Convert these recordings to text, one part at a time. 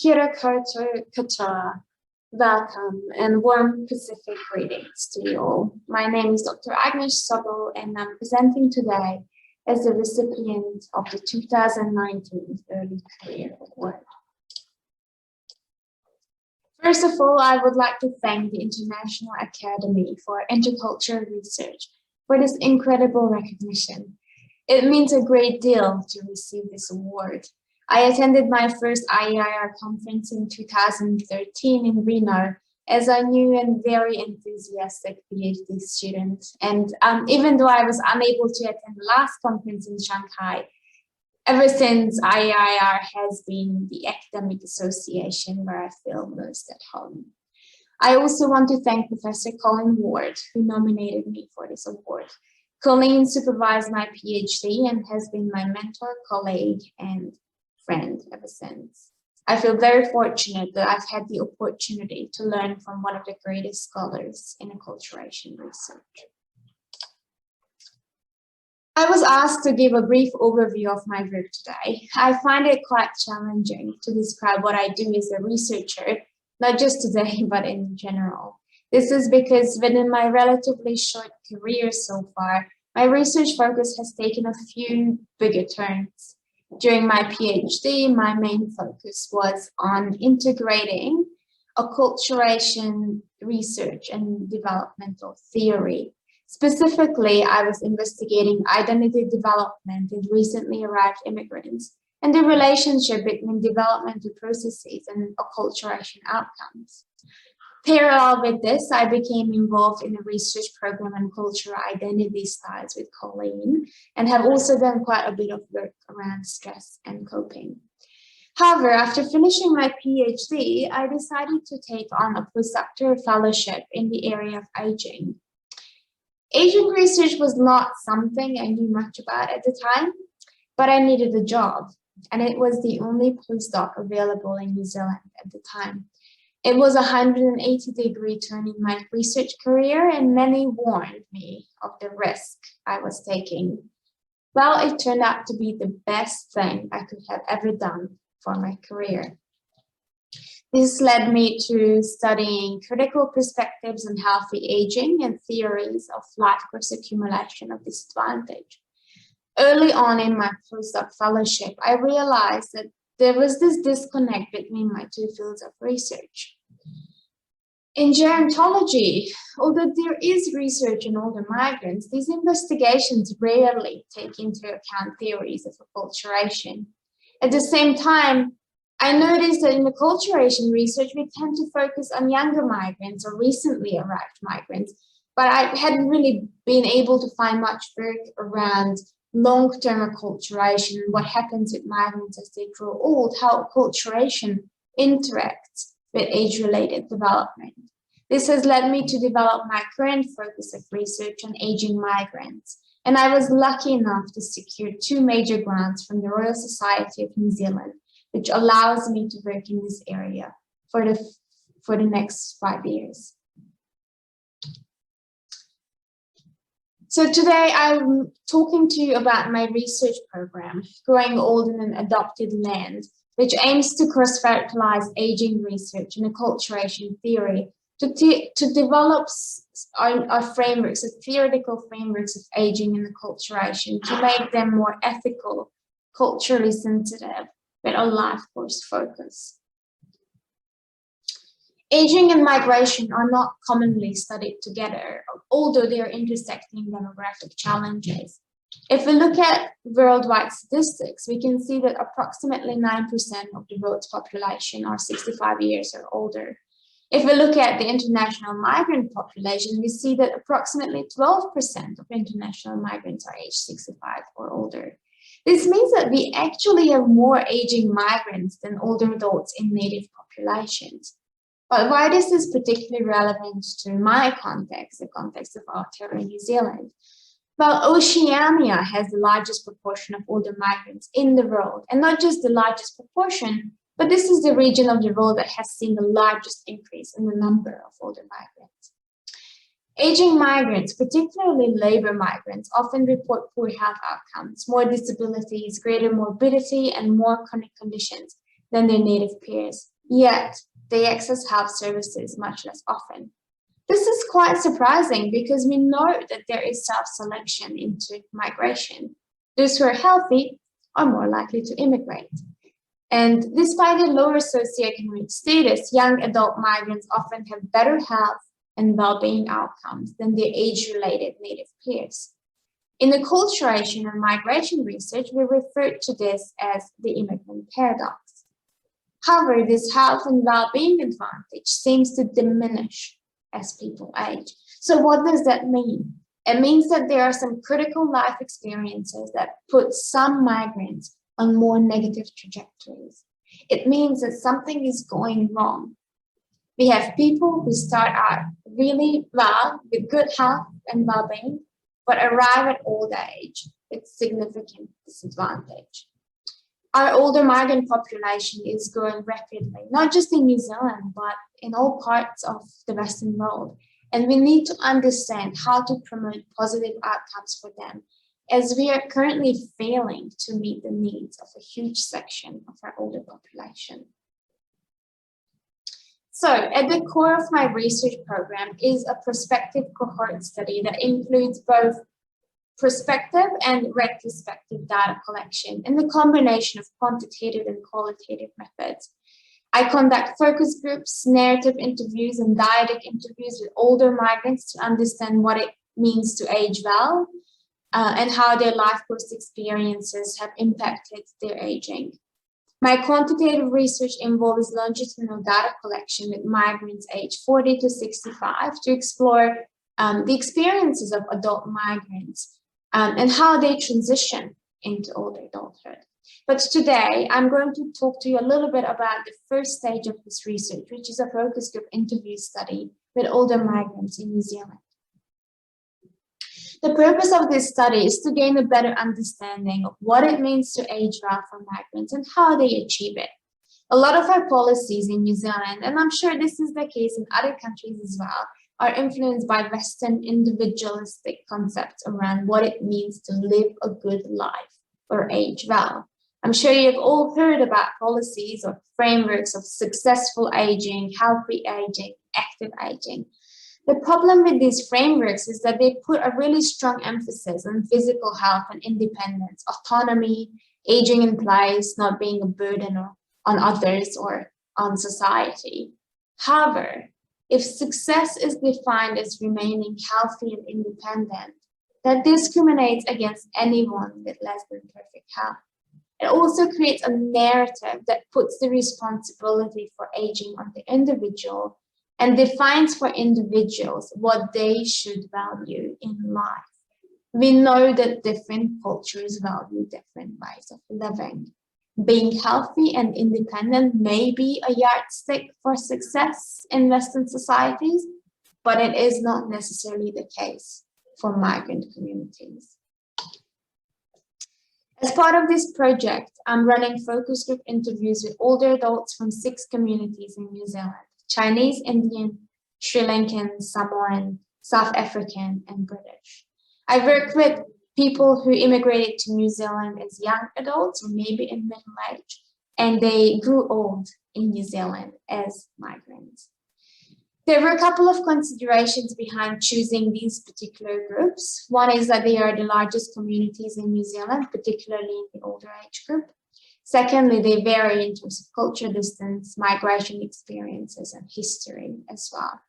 Kia ora koutou katoa. Welcome and warm Pacific greetings to you all. My name is Dr. Ágnes Szabó and I'm presenting today as the recipient of the 2019 Early Career Award. First of all, I would like to thank the International Academy for Intercultural Research for this incredible recognition. It means a great deal to receive this award. I attended my first IAIR conference in 2013 in Reno as a new and very enthusiastic PhD student. And even though I was unable to attend the last conference in Shanghai, ever since IAIR has been the academic association where I feel most at home. I also want to thank Professor Colin Ward, who nominated me for this award. Colleen supervised my PhD and has been my mentor, colleague, and friend ever since. I feel very fortunate that I've had the opportunity to learn from one of the greatest scholars in acculturation research. I was asked to give a brief overview of my group today. I find it quite challenging to describe what I do as a researcher, not just today, but in general. This is because within my relatively short career so far, my research focus has taken a few bigger turns. During my PhD, my main focus was on integrating acculturation research and developmental theory. Specifically, I was investigating identity development in recently arrived immigrants and the relationship between developmental processes and acculturation outcomes. Parallel with this, I became involved in a research program on cultural identity styles with Colleen and have also done quite a bit of work around stress and coping. However, after finishing my PhD, I decided to take on a postdoctoral fellowship in the area of aging. Aging research was not something I knew much about at the time, but I needed a job, and it was the only postdoc available in New Zealand at the time. It was a 180-degree turn in my research career, and many warned me of the risk I was taking. Well, it turned out to be the best thing I could have ever done for my career. This led me to studying critical perspectives on healthy aging and theories of life course accumulation of disadvantage. Early on in my postdoc fellowship, I realized that there was this disconnect between my two fields of research. In gerontology, although there is research on older migrants, these investigations rarely take into account theories of acculturation. At the same time, I noticed that in acculturation research, we tend to focus on younger migrants or recently arrived migrants, but I hadn't really been able to find much work around long-term acculturation and what happens with migrants as they grow old, how acculturation interacts with age-related development. This has led me to develop my current focus of research on aging migrants, and I was lucky enough to secure 2 major grants from the Royal Society of New Zealand, which allows me to work in this area for the next 5 years. So today I'm talking to you about my research program, Growing Old in an Adopted Land, which aims to cross-fertilize aging research and acculturation theory to develop our frameworks, the theoretical frameworks of aging and acculturation to make them more ethical, culturally sensitive, with a life course focus. Aging and migration are not commonly studied together, although they are intersecting demographic challenges. If we look at worldwide statistics, we can see that approximately 9% of the world's population are 65 years or older. If we look at the international migrant population, we see that approximately 12% of international migrants are aged 65 or older. This means that we actually have more aging migrants than older adults in native populations. But why this is particularly relevant to my context, the context of Aotearoa New Zealand? Well, Oceania has the largest proportion of older migrants in the world, and not just the largest proportion, but this is the region of the world that has seen the largest increase in the number of older migrants. Aging migrants, particularly labor migrants, often report poor health outcomes, more disabilities, greater morbidity, and more chronic conditions, than their native peers, yet they access health services much less often. This is quite surprising because we know that there is self-selection into migration. Those who are healthy are more likely to immigrate. And despite their lower socioeconomic status, young adult migrants often have better health and well-being outcomes than their age-related native peers. In acculturation and migration research, we refer to this as the immigrant paradox. However, this health and well-being advantage seems to diminish as people age. So what does that mean? It means that there are some critical life experiences that put some migrants on more negative trajectories. It means that something is going wrong. We have people who start out really well with good health and well-being, but arrive at old age with significant disadvantage. Our older migrant population is growing rapidly, not just in New Zealand, but in all parts of the Western world. And we need to understand how to promote positive outcomes for them, as we are currently failing to meet the needs of a huge section of our older population. So at the core of my research program is a prospective cohort study that includes both prospective and retrospective data collection and the combination of quantitative and qualitative methods. I conduct focus groups, narrative interviews, and dyadic interviews with older migrants to understand what it means to age well and how their life post experiences have impacted their aging. My quantitative research involves longitudinal data collection with migrants aged 40 to 65 to explore the experiences of adult migrants and how they transition into older adulthood. But today, I'm going to talk to you a little bit about the first stage of this research, which is a focus group interview study with older migrants in New Zealand. The purpose of this study is to gain a better understanding of what it means to age well for migrants and how they achieve it. A lot of our policies in New Zealand, and I'm sure this is the case in other countries as well, are influenced by Western individualistic concepts around what it means to live a good life or age well. I'm sure you've all heard about policies or frameworks of successful aging, healthy aging, active aging. The problem with these frameworks is that they put a really strong emphasis on physical health and independence, autonomy, aging in place, not being a burden on others or on society. However, if success is defined as remaining healthy and independent, that discriminates against anyone with less than perfect health. It also creates a narrative that puts the responsibility for aging on the individual and defines for individuals what they should value in life. We know that different cultures value different ways of living. Being healthy and independent may be a yardstick for success in Western societies, but it is not necessarily the case for migrant communities. As part of this project, I'm running focus group interviews with older adults from 6 communities in New Zealand: Chinese, Indian, Sri Lankan, Samoan, South African, and British. I work with people who immigrated to New Zealand as young adults or maybe in middle age, and they grew old in New Zealand as migrants. There were a couple of considerations behind choosing these particular groups. One is that they are the largest communities in New Zealand, particularly in the older age group. Secondly, they vary in terms of culture, distance, migration experiences, and history as well.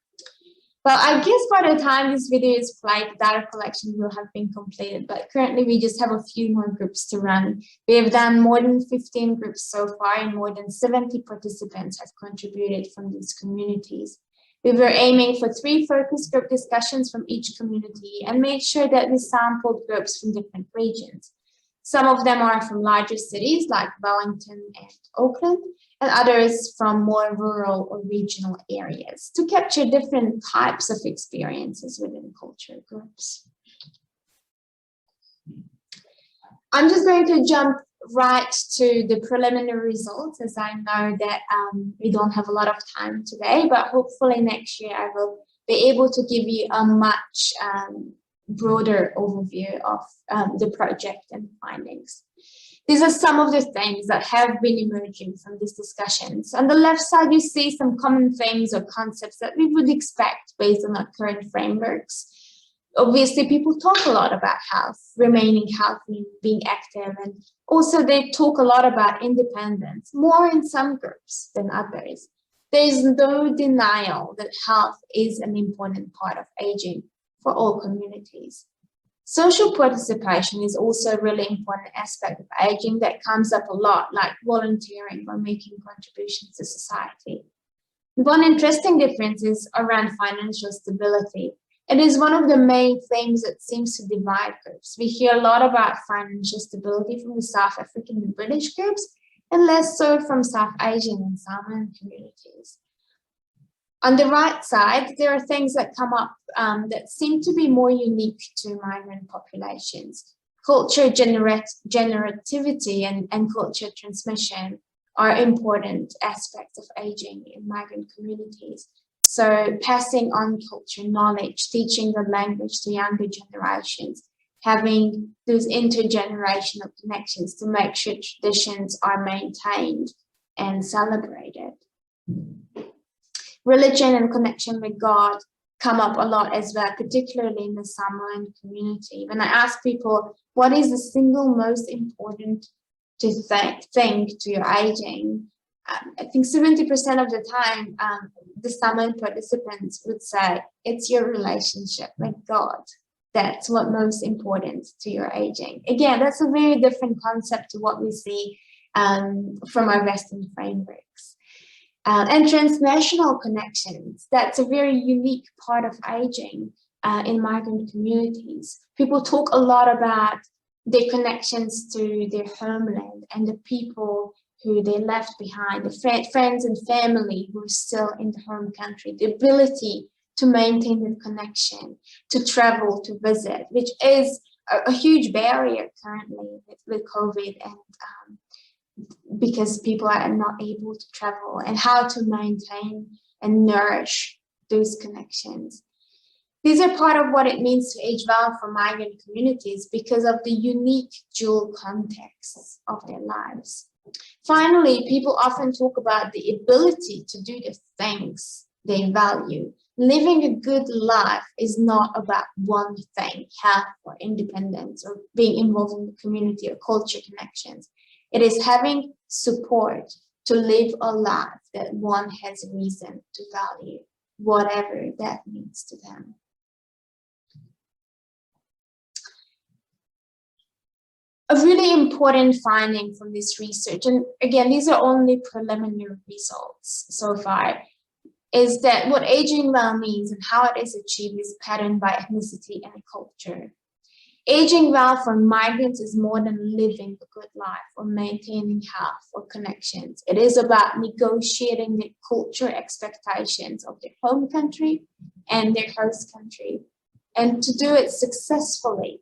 Well, I guess by the time this video is played, data collection will have been completed, but currently we just have a few more groups to run. We have done more than 15 groups so far, and more than 70 participants have contributed from these communities. We were aiming for 3 focus group discussions from each community and made sure that we sampled groups from different regions. Some of them are from larger cities like Wellington and Auckland, and others from more rural or regional areas to capture different types of experiences within culture groups. I'm just going to jump right to the preliminary results, as I know that we don't have a lot of time today, but hopefully next year I will be able to give you a much broader overview of the project and findings. These are some of the things that have been emerging from these discussions. On the left side, you see some common themes or concepts that we would expect based on our current frameworks. Obviously, people talk a lot about health, remaining healthy, being active, and also they talk a lot about independence, more in some groups than others. There is no denial that health is an important part of aging for all communities. Social participation is also a really important aspect of aging that comes up a lot, like volunteering or making contributions to society. One interesting difference is around financial stability. It is one of the main things that seems to divide groups. We hear a lot about financial stability from the South African and British groups, and less so from South Asian and Samoan communities. On the right side, there are things that come up that seem to be more unique to migrant populations. Culture generativity and culture transmission are important aspects of aging in migrant communities. So passing on culture knowledge, teaching the language to younger generations, having those intergenerational connections to make sure traditions are maintained and celebrated. Religion and connection with God come up a lot as well, particularly in the Samoan community. When I ask people, what is the single most important thing to your aging? I think 70% of the time, the Samoan participants would say, it's your relationship with God. That's what most important to your aging. Again, that's a very different concept to what we see from our Western frameworks. And transnational connections, that's a very unique part of aging in migrant communities. People talk a lot about their connections to their homeland and the people who they left behind, the friends and family who are still in the home country, the ability to maintain the connection, to travel, to visit, which is a huge barrier currently with COVID and because people are not able to travel, and how to maintain and nourish those connections. These are part of what it means to age well for migrant communities because of the unique dual contexts of their lives. Finally, people often talk about the ability to do the things they value. Living a good life is not about one thing, health or independence or being involved in the community or culture connections. It is having support to live a life that one has reason to value, whatever that means to them. A really important finding from this research, and again, these are only preliminary results so far, is that what aging well means and how it is achieved is patterned by ethnicity and culture. Aging well for migrants is more than living a good life or maintaining health or connections. It is about negotiating the culture expectations of their home country and their host country, and to do it successfully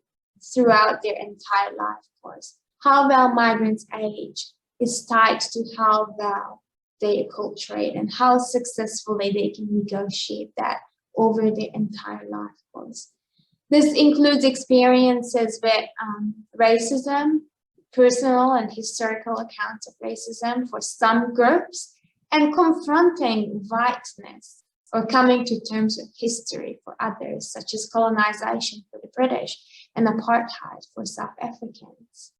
throughout their entire life course. How well migrants age is tied to how well they acculturate and how successfully they can negotiate that over their entire life course. This includes experiences with racism, personal and historical accounts of racism for some groups, and confronting whiteness or coming to terms with history for others, such as colonization for the British and apartheid for South Africans.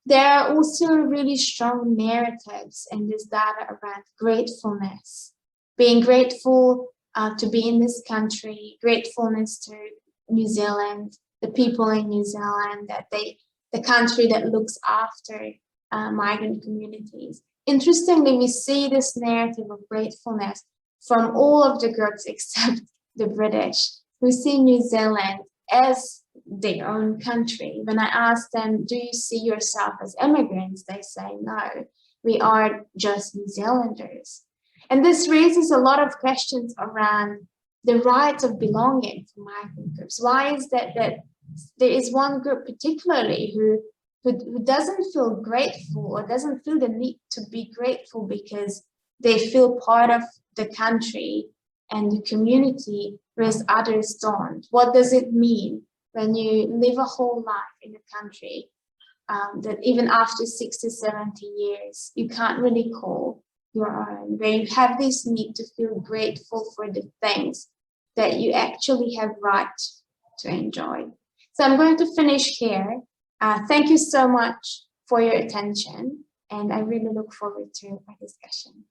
There are also really strong narratives in this data around gratefulness, being grateful to be in this country, gratefulness to New Zealand, the people in New Zealand, that the country that looks after migrant communities. Interestingly, we see this narrative of gratefulness from all of the groups except the British, who see New Zealand as their own country. When I ask them, do you see yourself as immigrants? They say, no, we are just New Zealanders. And this raises a lot of questions around the rights of belonging for migrant groups. Why is that there is one group particularly who doesn't feel grateful or doesn't feel the need to be grateful because they feel part of the country and the community, whereas others don't? What does it mean when you live a whole life in a country that even after 60, 70 years, you can't really call your own, where you have this need to feel grateful for the things that you actually have right to enjoy. So I'm going to finish here. Thank you so much for your attention, and I really look forward to our discussion.